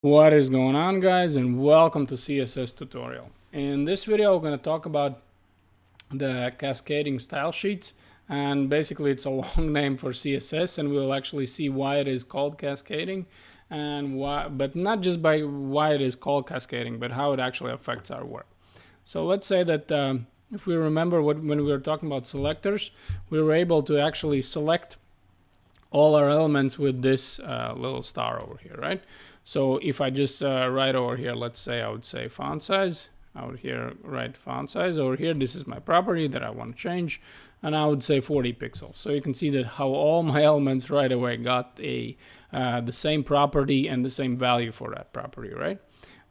What is going on, guys, and welcome to CSS tutorial. In this video we're going to talk about the cascading style sheets, and basically it's a long name for CSS, and we'll actually see why it is called cascading and why, but not just by why it is called cascading, but how it actually affects our work. So let's say that if we remember when we were talking about selectors, we were able to actually select all our elements with this little star over here, right? So if I just write over here, let's say I would say font size, I would here write font size over here. This is my property that I want to change, and I would say 40 pixels. So you can see that how all my elements right away got the same property and the same value for that property, right?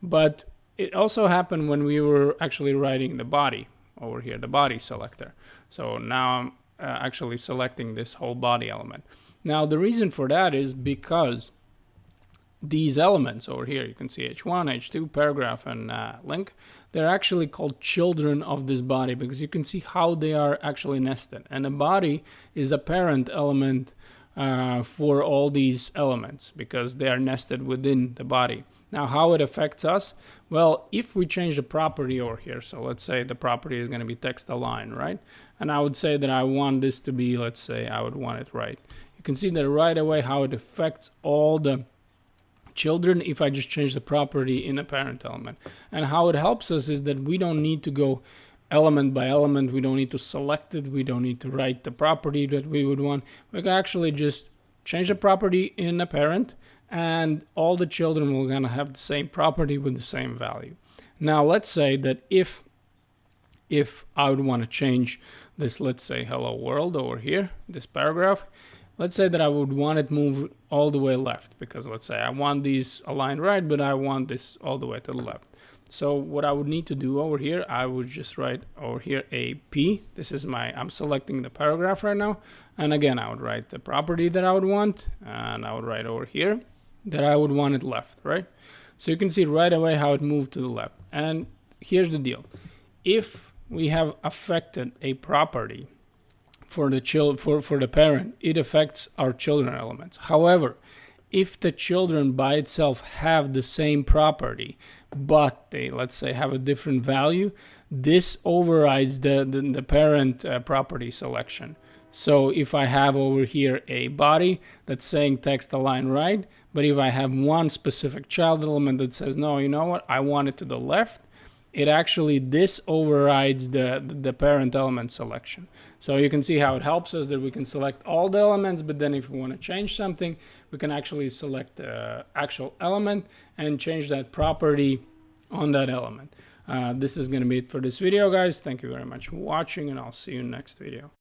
But it also happened when we were actually writing the body over here, the body selector. So now I'm actually selecting this whole body element. Now the reason for that is because these elements over here, you can see h1, h2, paragraph, and link, they're actually called children of this body because you can see how they are actually nested. And the body is a parent element for all these elements because they are nested within the body. Now, how it affects us? Well, if we change the property over here, so let's say the property is going to be text align, right? And I would say that I want this to be, let's say I would want it right. You can see that right away how it affects all the children if I just change the property in a parent element. And how it helps us is that we don't need to go element by element. We don't need to select it. We don't need to write the property that we would want. We can actually just change the property in a parent, and all the children will gonna have the same property with the same value. Now let's say that if I would want to change this, let's say hello world over here, this paragraph, let's say that I would want it moved all the way left, because let's say I want these aligned right, but I want this all the way to the left. So what I would need to do over here, I would just write over here a P. This is I'm selecting the paragraph right now. And again, I would write the property that I would want, and I would write over here that I would want it left, right? So you can see right away how it moved to the left. And here's the deal. If we have affected a property for the parent, it affects our children elements. However, if the children by itself have the same property, but they, let's say, have a different value, this overrides the parent property selection. So if I have over here a body that's saying text align right, but if I have one specific child element that says, no, you know what, I want it to the left, it actually, this overrides the parent element selection. So you can see how it helps us that we can select all the elements, but then if we want to change something, we can actually select the actual element and change that property on that element. This is going to be it for this video, guys. Thank you very much for watching, and I'll see you in the next video.